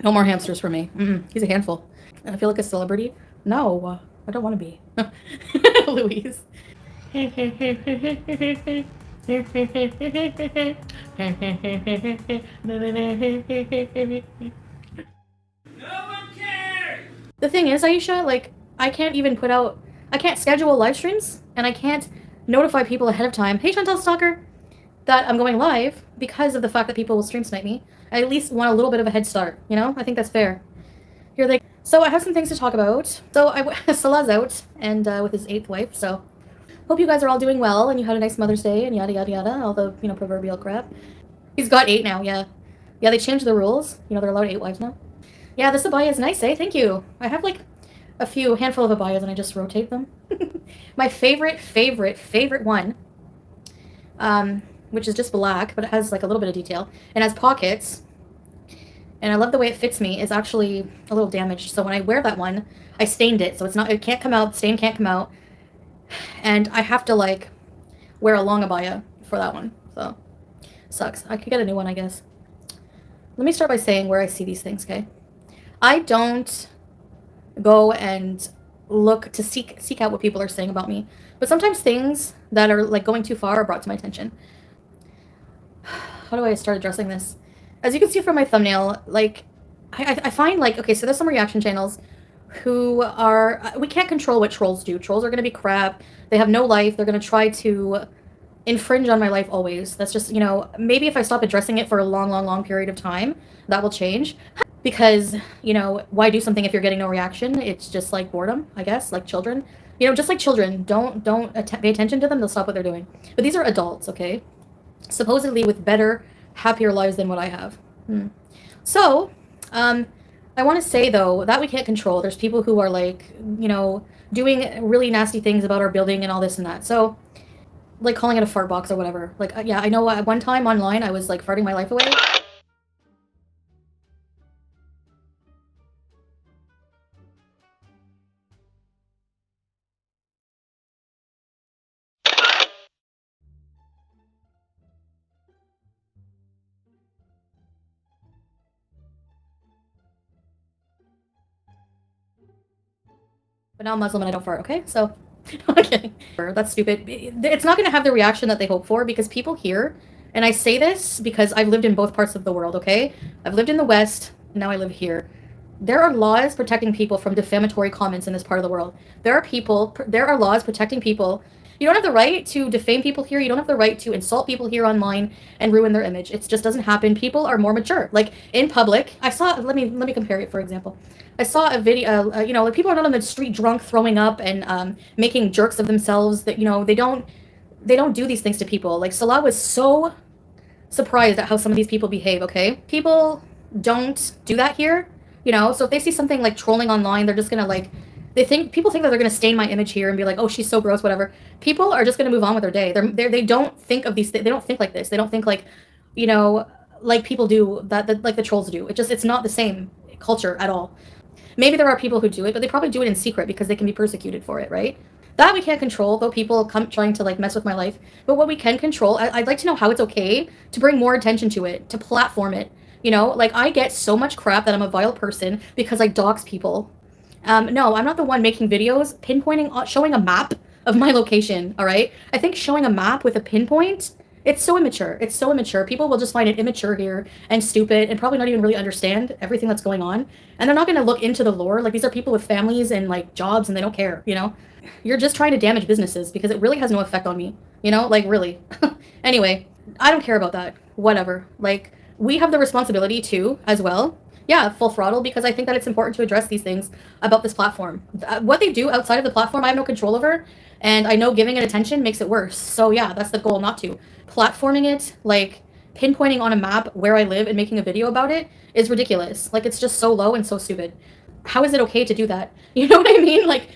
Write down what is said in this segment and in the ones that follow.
No more hamsters for me. He's a handful. I feel like a celebrity. No, I don't want to be. Louise. The thing is, Aisha, like, I can't schedule live streams, and I can't notify people ahead of time, hey, Chantal Stalker, that I'm going live because of the fact that people will stream snipe me. I at least want a little bit of a head start, you know? I think that's fair. You're like, so I have some things to talk about. So Salah's out, and with his 8th wife, so hope you guys are all doing well, and you had a nice Mother's Day, and yada yada yada, all the, proverbial crap. He's got 8 now, yeah. Yeah, they changed the rules. They're allowed 8 wives now. Yeah, this abaya is nice, eh? Thank you. I have, like, handful of abayas, and I just rotate them. My favorite one, which is just black, but it has, like, a little bit of detail, and has pockets, and I love the way it fits me, is actually a little damaged, so when I wear that one, I stained it, so it can't come out, the stain can't come out, and I have to, like, wear a long abaya for that one, so, sucks. I could get a new one, I guess. Let me start by saying where I see these things, okay? I don't go and look to seek out what people are saying about me, but sometimes things that are, like, going too far are brought to my attention. How do I start addressing this? As you can see from my thumbnail, like, I find, like, okay, so there's some reaction channels who are, we can't control what trolls do. Trolls are going to be crap. They have no life. They're going to try to infringe on my life always. That's just, maybe if I stop addressing it for a long period of time, that will change. Because, why do something if you're getting no reaction? It's just like boredom, I guess, like children. Just like children, don't pay attention to them, they'll stop what they're doing. But these are adults, okay? Supposedly with better, happier lives than what I have. So, I want to say, though, that we can't control. There's people who are, like, doing really nasty things about our building and all this and that. So, like, calling it a fart box or whatever. Like, yeah, I know at one time online I was, like, farting my life away. But now I'm Muslim and I don't fart, okay? So, okay. That's stupid. It's not going to have the reaction that they hope for because people here, and I say this because I've lived in both parts of the world, okay? I've lived in the West, and now I live here. There are laws protecting people from defamatory comments in this part of the world. There are laws protecting people. You don't have the right to defame people here. You don't have the right to insult people here online and ruin their image. It just doesn't happen. People are more mature. Like, in public, let me compare it, for example. I saw a video, like, people are not on the street drunk, throwing up, and making jerks of themselves. That, they don't do these things to people. Like, Salah was so surprised at how some of these people behave, okay? People don't do that here, so if they see something, like, trolling online, they're just gonna, like, people think that they're gonna stain my image here and be like, oh, she's so gross, whatever. People are just gonna move on with their day. They don't think of these things. They don't think like this. They don't think like, like people do, that like the trolls do. It's not the same culture at all. Maybe there are people who do it, but they probably do it in secret because they can be persecuted for it, right? That we can't control, though people come trying to, like, mess with my life. But what we can control, I'd like to know how it's okay to bring more attention to it, to platform it. Like, I get so much crap that I'm a vile person because I dox people. No, I'm not the one making videos pinpointing, showing a map of my location, all right? I think showing a map with a pinpoint, it's so immature. It's so immature. People will just find it immature here and stupid and probably not even really understand everything that's going on. And they're not going to look into the lore. Like, these are people with families and, like, jobs, and they don't care, You're just trying to damage businesses because it really has no effect on me, Like, really. Anyway, I don't care about that. Whatever. Like, we have the responsibility, too, as well. Yeah, full throttle, because I think that it's important to address these things about this platform. What they do outside of the platform, I have no control over, and I know giving it attention makes it worse. So yeah, that's the goal, not to. Platforming it, like pinpointing on a map where I live and making a video about it is ridiculous. Like, it's just so low and so stupid. How is it okay to do that? You know what I mean? Like,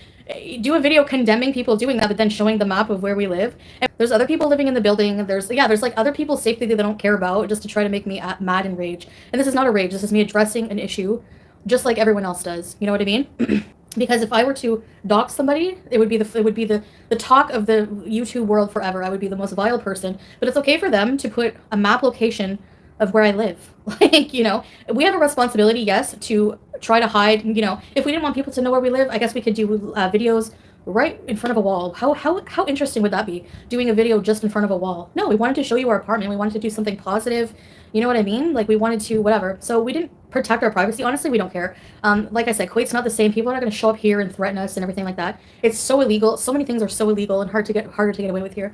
do a video condemning people doing that, but then showing the map of where we live. And there's other people living in the building. There's like other people's safety that they don't care about just to try to make me mad and rage. And this is not a rage. This is me addressing an issue just like everyone else does. You know what I mean? Because if I were to dox somebody, it would be the talk of the YouTube world forever. I would be the most vile person. But it's okay for them to put a map location of where I live. Like, you know, we have a responsibility, yes, to try to hide, you know, if we didn't want people to know where we live, I guess we could do videos right in front of a wall. How interesting would that be? Doing a video just in front of a wall. No, we wanted to show you our apartment. We wanted to do something positive. You know what I mean? Like, we wanted to whatever. So we didn't protect our privacy. Honestly, we don't care. Like I said, Kuwait's not the same. People are not going to show up here and threaten us and everything like that. It's so illegal. So many things are so illegal and harder to get away with here.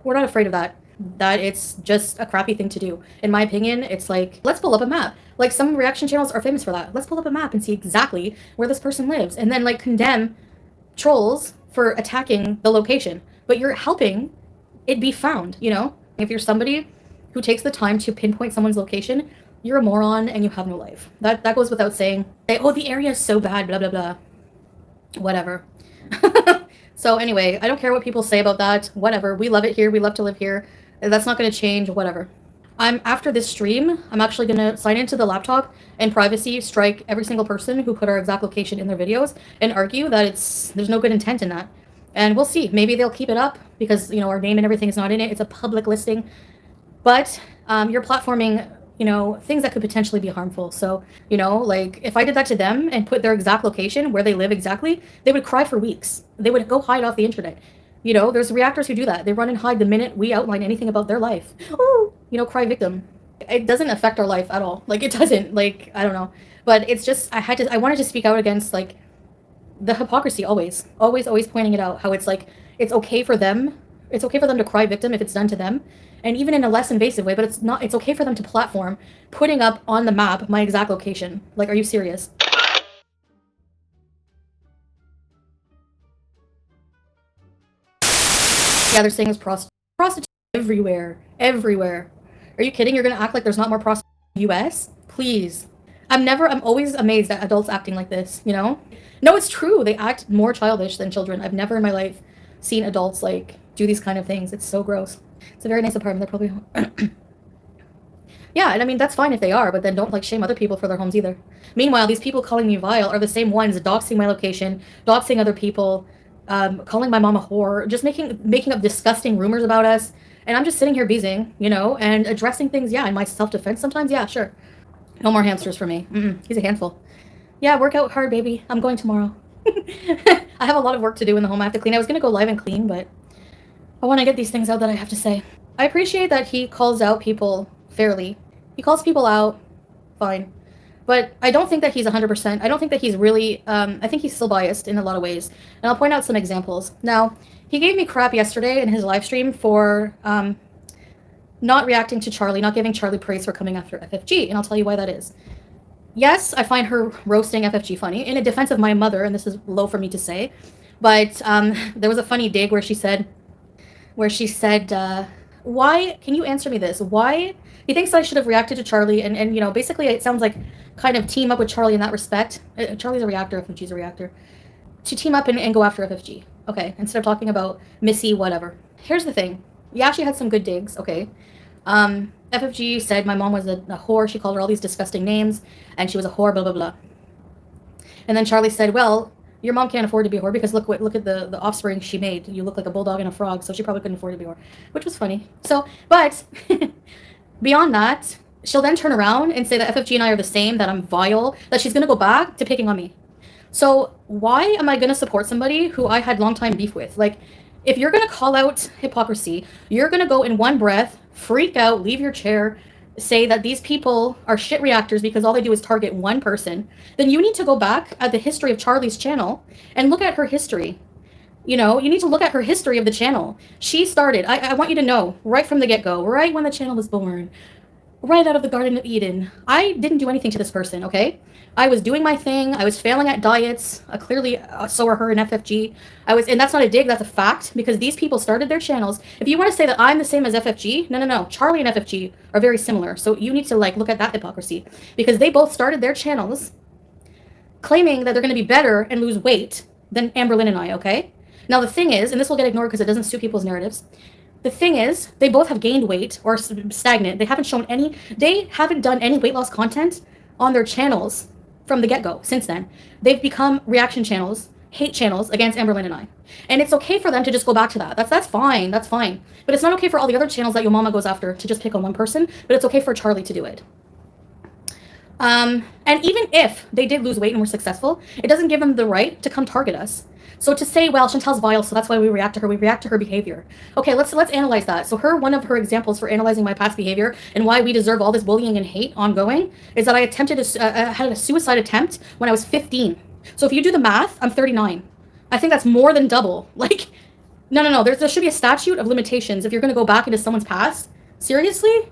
We're not afraid of that. That it's just a crappy thing to do. In my opinion, it's like, let's pull up a map. Like, some reaction channels are famous for that. Let's pull up a map and see exactly where this person lives, and then like condemn trolls for attacking the location. But you're helping it be found, you know? If you're somebody who takes the time to pinpoint someone's location, you're a moron and you have no life. That goes without saying. Oh, the area is so bad, blah, blah, blah. Whatever. So anyway, I don't care what people say about that. Whatever. We love it here. We love to live here. That's not going to change. Whatever. After this stream, I'm actually going to sign into the laptop and privacy strike every single person who put our exact location in their videos and argue that there's no good intent in that. And we'll see. Maybe they'll keep it up because, you know, our name and everything is not in it. It's a public listing. But you're platforming, you know, things that could potentially be harmful. So, you know, like, if I did that to them and put their exact location, where they live exactly, they would cry for weeks. They would go hide off the internet. You know, there's reactors who do that. They run and hide the minute we outline anything about their life. Oh, you know, cry victim. It doesn't affect our life at all. Like, it doesn't. Like, I don't know. But it's just, I wanted to speak out against, like, the hypocrisy always pointing it out. How it's like, it's okay for them to cry victim if it's done to them. And even in a less invasive way, but it's okay for them to platform putting up on the map my exact location. Like, are you serious? Yeah, they're saying it's prostitute everywhere. Everywhere. Are you kidding? You're gonna act like there's not more prostitutes in the US? Please. I'm always amazed at adults acting like this, you know? No, it's true. They act more childish than children. I've never in my life seen adults, like, do these kind of things. It's so gross. It's a very nice apartment. They're probably... Yeah, and I mean, that's fine if they are, but then don't, like, shame other people for their homes either. Meanwhile, these people calling me vile are the same ones doxing my location, doxing other people, calling my mom a whore, just making up disgusting rumors about us. And I'm just sitting here beezing, you know, and addressing things, yeah, in my self-defense sometimes, yeah, sure. No more hamsters for me. He's a handful. Yeah, work out hard, baby. I'm going tomorrow. I have a lot of work to do in the home. I have to clean. I was going to go live and clean, but I want to get these things out that I have to say. I appreciate that he calls out people fairly. He calls people out, fine. But I don't think that he's 100%. I don't think that he's really, I think he's still biased in a lot of ways. And I'll point out some examples. Now, he gave me crap yesterday in his live stream for not reacting to Charlie, not giving Charlie praise for coming after FFG. And I'll tell you why that is. Yes, I find her roasting FFG funny, in a defense of my mother, and this is low for me to say. But there was a funny dig where she said, why, can you answer me this? Why, he thinks I should have reacted to Charlie, and you know, basically it sounds like kind of team up with Charlie in that respect. Charlie's a reactor, FFG's a reactor. To team up and go after FFG. Okay, instead of talking about Missy, whatever. Here's the thing. Yeah, she had some good digs, okay. FFG said my mom was a whore. She called her all these disgusting names, and she was a whore, blah, blah, blah. And then Charlie said, well, your mom can't afford to be a whore because look at the offspring she made. You look like a bulldog and a frog, so she probably couldn't afford to be a whore, which was funny. So, but beyond that, she'll then turn around and say that FFG and I are the same, that I'm vile, that she's going to go back to picking on me. So why am I going to support somebody who I had long time beef with? Like, if you're going to call out hypocrisy, you're going to go in one breath, freak out, leave your chair, say that these people are shit reactors because all they do is target one person, then you need to go back at the history of Charlie's channel and look at her history. You know, you need to look at her history of the channel. She started, I want you to know, right from the get-go, right when the channel was born, right out of the Garden of Eden, I didn't do anything to this person, okay? I was doing my thing. I was failing at diets. Clearly, so are her and FFG. And that's not a dig, that's a fact, because these people started their channels. If you want to say that I'm the same as FFG, no. Charlie and FFG are very similar. So you need to, like, look at that hypocrisy, because they both started their channels claiming that they're going to be better and lose weight than Amberlynn and I, okay? Now, the thing is, and this will get ignored because it doesn't suit people's narratives, the thing is, they both have gained weight or stagnant. They haven't done any weight loss content on their channels from the get-go since then. They've become reaction channels, hate channels against Amberlynn and I. And it's okay for them to just go back to that. That's fine. That's fine. But it's not okay for all the other channels that your mama goes after to just pick on one person. But it's okay for Charlie to do it. And even if they did lose weight and were successful, it doesn't give them the right to come target us. So to say, well, Chantal's vile, so that's why we react to her behavior. Okay, let's analyze that. So one of her examples for analyzing my past behavior and why we deserve all this bullying and hate ongoing is that I had a suicide attempt when I was 15. So if you do the math, I'm 39. I think that's more than double. Like, no. There should be a statute of limitations if you're going to go back into someone's past. Seriously?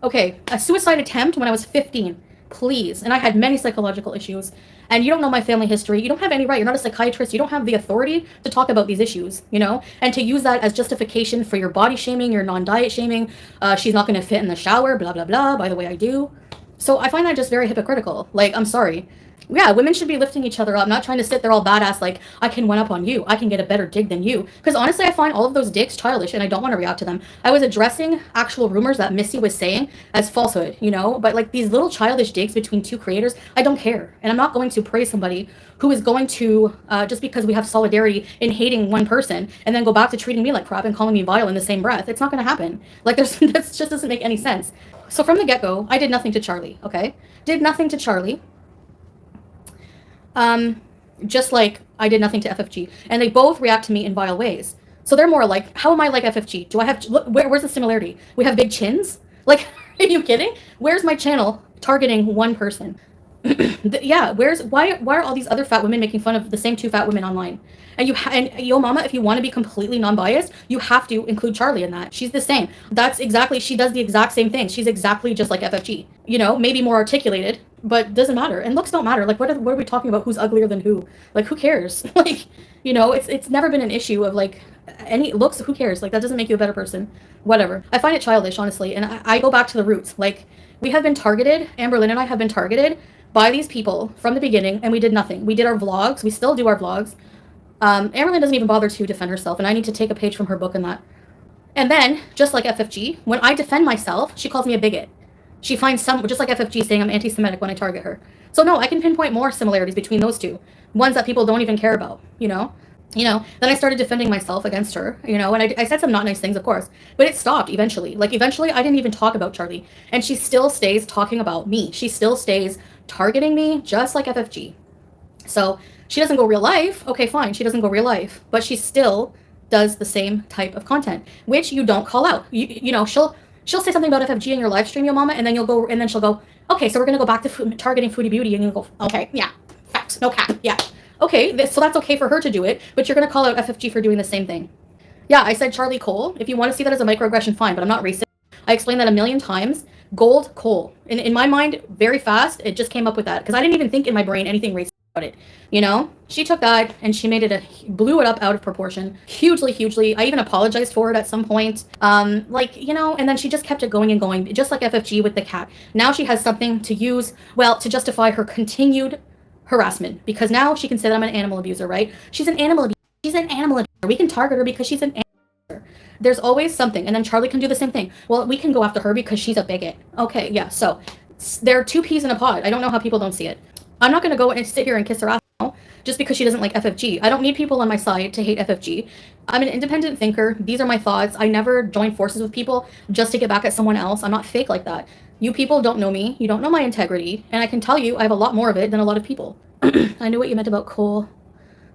Okay, a suicide attempt when I was 15. Please. And I had many psychological issues. And you don't know my family history. You don't have any right. You're not a psychiatrist. You don't have the authority to talk about these issues, you know? And to use that as justification for your body shaming, your non-diet shaming. She's not going to fit in the shower, blah, blah, blah. By the way, I do. So I find that just very hypocritical. Like, I'm sorry. Yeah, women should be lifting each other up, not trying to sit there all badass like, I can one up on you. I can get a better dig than you. Because honestly, I find all of those digs childish and I don't want to react to them. I was addressing actual rumors that Missy was saying as falsehood, you know? But like these little childish digs between two creators, I don't care. And I'm not going to praise somebody who is going to, just because we have solidarity in hating one person and then go back to treating me like crap and calling me vile in the same breath. It's not going to happen. Like that just doesn't make any sense. So from the get-go, I did nothing to Charlie, okay? Did nothing to Charlie. Just like I did nothing to FFG. And they both react to me in vile ways. So they're more like, how am I like FFG? Do I have, look, where's the similarity? We have big chins? Like, are you kidding? Where's my channel targeting one person? Yeah, why are all these other fat women making fun of the same two fat women online? And yo mama, if you want to be completely non-biased, you have to include Charlie in that. She's the same. She does the exact same thing. She's exactly just like FFG. You know, maybe more articulated, but doesn't matter. And looks don't matter. Like, what are we talking about? Who's uglier than who? Like, who cares? Like, you know, it's never been an issue of like any looks. Who cares? Like, that doesn't make you a better person. Whatever. I find it childish, honestly. And I go back to the roots. Like, we have been targeted. Amberlynn and I have been targeted by these people from the beginning, and we did nothing. We did our vlogs. We still do our vlogs. Amberlynn doesn't even bother to defend herself, and I need to take a page from her book in that. And then, just like FFG, when I defend myself, she calls me a bigot. She finds just like FFG, saying I'm anti-Semitic when I target her. So no, I can pinpoint more similarities between those two. Ones that people don't even care about, you know? Then I started defending myself against her, you know, and I said some not nice things, of course, but it stopped eventually. Like, eventually, I didn't even talk about Charlie, and she still stays talking about me. She still stays targeting me, just like FFG. So she doesn't go real life. Okay, fine, she doesn't go real life, but she still does the same type of content, which you don't call out. You know, she'll say something about FFG in your live stream, your mama, and then she'll go, okay, so we're gonna go back to targeting Foodie Beauty, and you'll go, okay, yeah, facts, no cap, yeah. Okay, so that's okay for her to do it, but you're going to call out FFG for doing the same thing. Yeah, I said Charlie Cole. If you want to see that as a microaggression, fine, but I'm not racist. I explained that a million times. Gold Cole. In my mind, very fast, it just came up with that, because I didn't even think in my brain anything racist about it. You know? She took that, and she blew it up out of proportion. Hugely. I even apologized for it at some point. Like, you know, and then she just kept it going and going, just like FFG with the cat. Now she has something to use, well, to justify her continued harassment, because now she can say that I'm an animal abuser, right? She's an animal abuser. She's an animal abuser. We can target her because she's an animal abuser. There's always something. And then Charlie can do the same thing. Well, we can go after her because she's a bigot. Okay, yeah. So there are two peas in a pod. I don't know how people don't see it. I'm not going to go and sit here and kiss her ass now just because she doesn't like FFG. I don't need people on my side to hate FFG. I'm an independent thinker. These are my thoughts. I never join forces with people just to get back at someone else. I'm not fake like that. You people don't know me. You don't know my integrity. And I can tell you I have a lot more of it than a lot of people. I knew what you meant about coal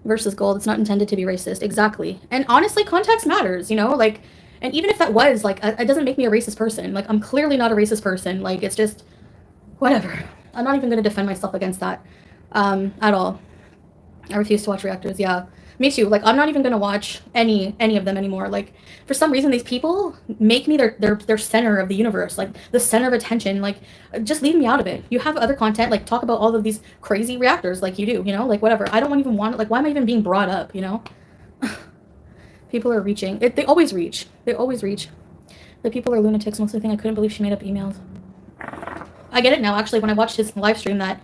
versus gold. It's not intended to be racist. Exactly. And honestly, context matters, you know? Like, and even if that was, like, it doesn't make me a racist person. Like, I'm clearly not a racist person. Like, it's just, whatever. I'm not even going to defend myself against that at all. I refuse to watch reactors. Yeah. Me too. Like, I'm not even going to watch any of them anymore. Like, for some reason, these people make me their center of the universe, like the center of attention. Like, just leave me out of it. You have other content, like talk about all of these crazy reactors like you do, you know, like whatever. I don't even want it. Like, why am I even being brought up, you know? People are reaching. They always reach. They always reach. The people are lunatics. Most of the thing, I couldn't believe she made up emails. I get it now, actually, when I watched his live stream that,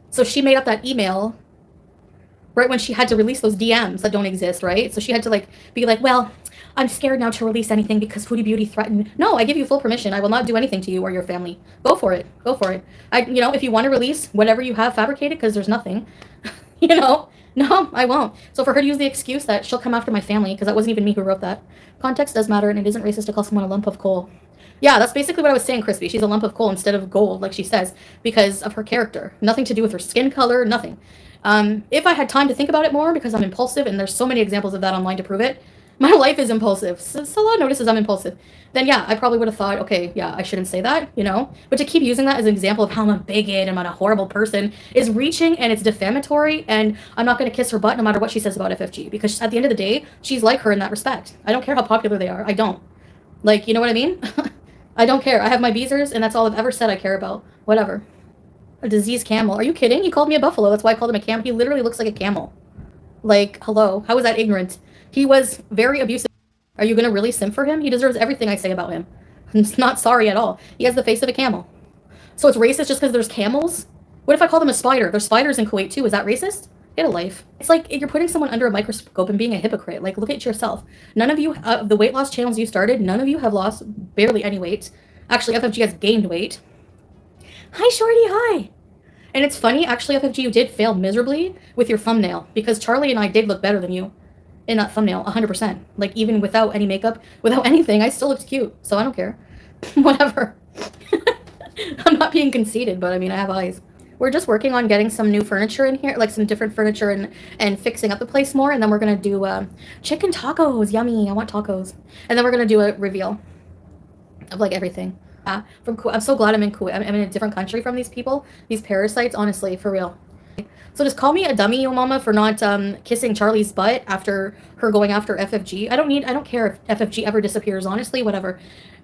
so she made up that email right when she had to release those DMs that don't exist, right? So she had to, like, be like, well, I'm scared now to release anything because Foodie Beauty threatened. No, I give you full permission. I will not do anything to you or your family. Go for it. Go for it. You know, if you want to release whatever you have fabricated, because there's nothing, you know, No, I won't. So for her to use the excuse that she'll come after my family, because that wasn't even me who wrote that. Context does matter, and it isn't racist to call someone a lump of coal. Yeah, that's basically what I was saying, Crispy. She's a lump of coal instead of gold, like she says, because of her character. Nothing to do with her skin color, nothing. If I had time to think about it more, because I'm impulsive, and there's so many examples of that online to prove it, my life is impulsive. So a lot notices I'm impulsive. Then yeah, I probably would have thought, okay, yeah, I shouldn't say that, you know? But to keep using that as an example of how I'm a bigot and I'm a horrible person is reaching, and it's defamatory, and I'm not going to kiss her butt no matter what she says about FFG, because at the end of the day, she's like her in that respect. I don't care how popular they are. I don't. Like, you know what I mean? I don't care. I have my Beezers, and that's all I've ever said I care about. Whatever. A diseased camel. Are you kidding? He called me a buffalo. That's why I called him a camel. He literally looks like a camel. Like, hello. How is that ignorant? He was very abusive. Are you going to really simp for him? He deserves everything I say about him. I'm not sorry at all. He has the face of a camel. So it's racist just because there's camels? What if I call them a spider? There's spiders in Kuwait too. Is that racist? Get a life. It's like you're putting someone under a microscope and being a hypocrite. Like, look at yourself. None of you, the weight loss channels you started, none of you have lost barely any weight. Actually, FFG has gained weight. Hi, Shorty, hi. And it's funny, actually, FFG, you did fail miserably with your thumbnail, because Charlie and I did look better than you in that thumbnail, 100%. Like, even without any makeup, without anything, I still looked cute, so I don't care. Whatever. I'm not being conceited, but I mean, I have eyes. We're just working on getting some new furniture in here, like some different furniture, and fixing up the place more, and then we're gonna do chicken tacos. Yummy, I want tacos. And then we're gonna do a reveal of like everything. From Kuwait. I'm so glad I'm in Kuwait. I'm in a different country from these people, these parasites, honestly, for real. So just call me a dummy, yo mama, for not kissing Charlie's butt after her going after FFG. I don't care if FFG ever disappears, honestly, whatever.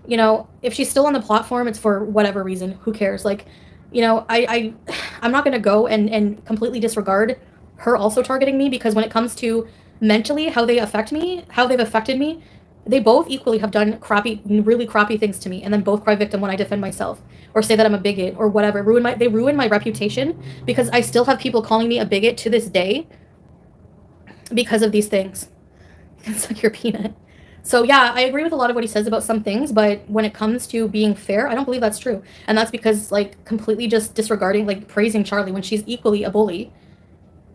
You know, if she's still on the platform, it's for whatever reason. Who cares? Like, you know, I'm not going to go and completely disregard her also targeting me, because when it comes to mentally how they affect me, how they've affected me, they both equally have done crappy, really crappy things to me, and then both cry victim when I defend myself or say that I'm a bigot or whatever. They ruin my reputation, because I still have people calling me a bigot to this day because of these things. It's like your peanut. So yeah, I agree with a lot of what he says about some things, but when it comes to being fair, I don't believe that's true. And that's because, like, completely just disregarding, like, praising Charlie when she's equally a bully.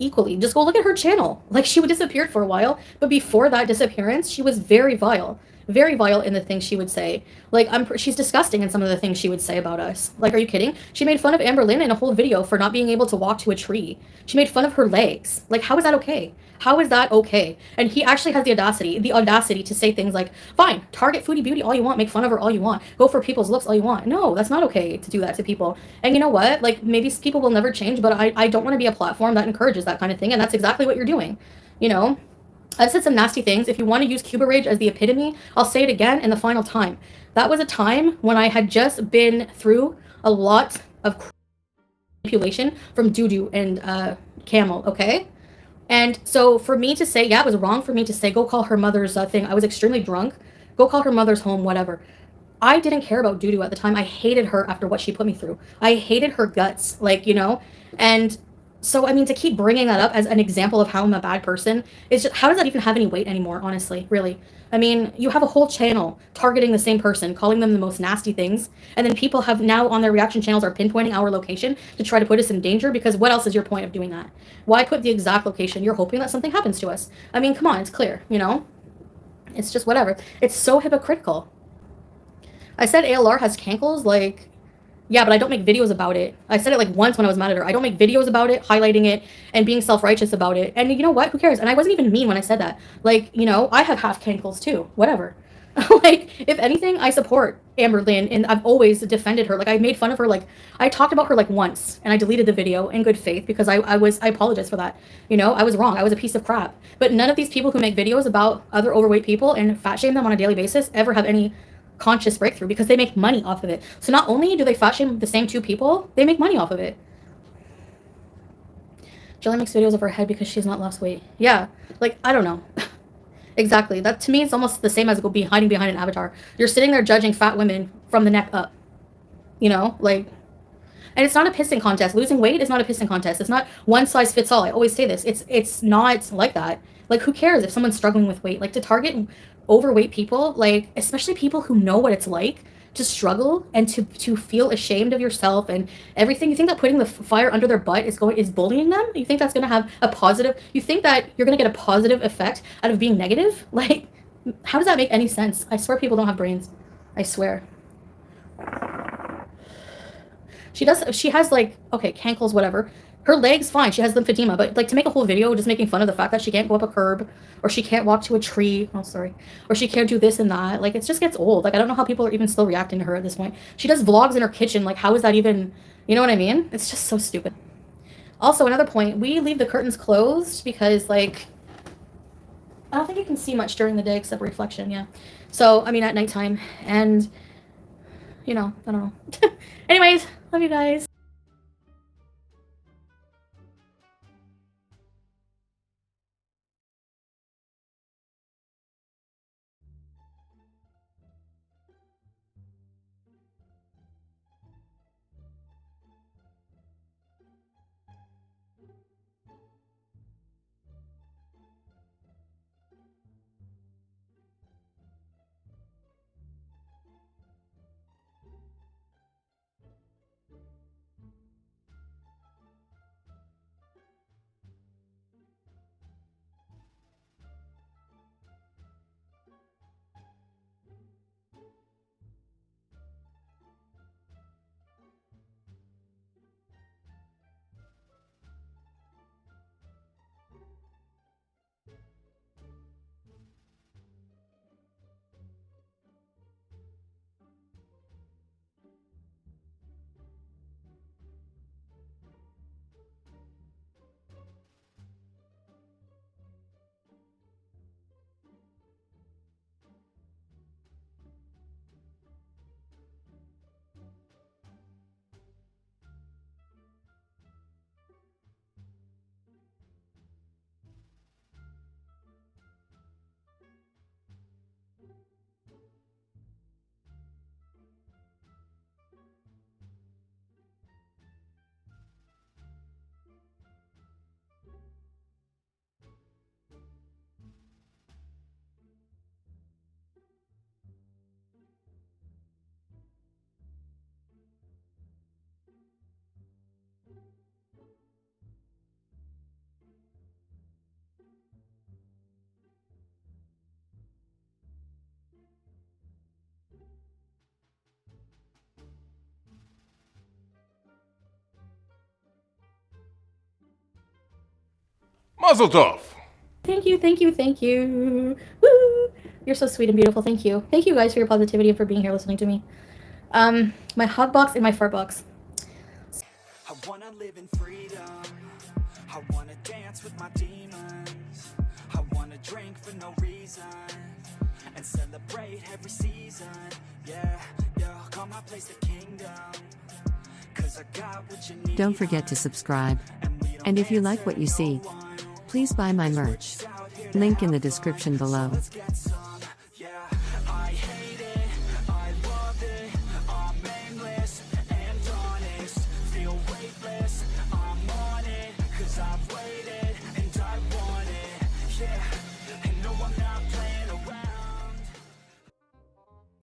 Equally. Just go look at her channel. Like, she disappeared for a while, but before that disappearance, she was very vile. Very vile in the things she would say. Like, she's disgusting in some of the things she would say about us. Like, are you kidding? She made fun of Amber Lynn in a whole video for not being able to walk to a tree. She made fun of her legs. Like, how is that okay? How is that okay? And he actually has the audacity to say things like, fine, target Foodie Beauty all you want, make fun of her all you want, go for people's looks all you want. No, that's not okay to do that to people. And you know what? Like, maybe people will never change, but I don't want to be a platform that encourages that kind of thing, and that's exactly what you're doing. You know? I've said some nasty things. If you want to use Cuba Rage as the epitome, I'll say it again in the final time. That was a time when I had just been through a lot of manipulation from Doo-Doo and Camel, okay? And so for me to say, yeah, it was wrong for me to say, go call her mother's thing. I was extremely drunk. Go call her mother's home, whatever. I didn't care about Doo-Doo at the time. I hated her after what she put me through. I hated her guts, like, you know? And so, I mean, to keep bringing that up as an example of how I'm a bad person, is just, how does that even have any weight anymore, honestly, really? I mean, you have a whole channel targeting the same person, calling them the most nasty things, and then people have now on their reaction channels are pinpointing our location to try to put us in danger, because what else is your point of doing that? Why put the exact location? You're hoping that something happens to us. I mean, come on, it's clear, you know? It's just whatever. It's so hypocritical. I said ALR has cankles, like, yeah, but I don't make videos about it. I said it like once when I was mad at her. I don't make videos about it, highlighting it, and being self-righteous about it. And you know what? Who cares? And I wasn't even mean when I said that. Like, you know, I have half cankles too. Whatever. Like, if anything, I support Amber Lynn, and I've always defended her. Like, I made fun of her. Like, I talked about her like once, and I deleted the video in good faith, because I apologize for that. You know, I was wrong. I was a piece of crap. But none of these people who make videos about other overweight people and fat shame them on a daily basis ever have any conscious breakthrough, because they make money off of it. So not only do they fat shame the same two people, they make money off of it. Jillian makes videos of her head because she's not lost weight. Yeah, like, I don't know. Exactly. That to me is almost the same as hiding behind an avatar. You're sitting there judging fat women from the neck up. You know, like, and it's not a pissing contest. Losing weight is not a pissing contest. It's not one size fits all. I always say this. It's not like that. Like, who cares if someone's struggling with weight? Like, to target overweight people, like, especially people who know what it's like to struggle and to feel ashamed of yourself and everything. You think that putting the fire under their butt is bullying them? You think that's going to have a positive? You think that you're going to get a positive effect out of being negative? Like, how does that make any sense? I swear people don't have brains. I swear. She does. She has like, okay, cankles, whatever. Her legs, fine. She has lymphedema, but like to make a whole video just making fun of the fact that she can't go up a curb, or she can't walk to a tree. Oh, sorry. Or she can't do this and that. Like, it just gets old. Like, I don't know how people are even still reacting to her at this point. She does vlogs in her kitchen. Like, how is that even, you know what I mean? It's just so stupid. Also, another point, we leave the curtains closed because, like, I don't think you can see much during the day except reflection, yeah. So, I mean, at nighttime. And, you know, I don't know. Anyways, love you guys. Mazal Tov! Thank you, thank you, thank you. Woo! You're so sweet and beautiful. Thank you. Thank you guys for your positivity and for being here listening to me. My hug box and my fart box. I wanna live in freedom. I wanna dance with my demons. I wanna drink for no reason and celebrate every season. Yeah, call my place the kingdom. 'Cause I got what you need. Don't forget to subscribe. And if you like what you see, please buy my merch. Link in the description below.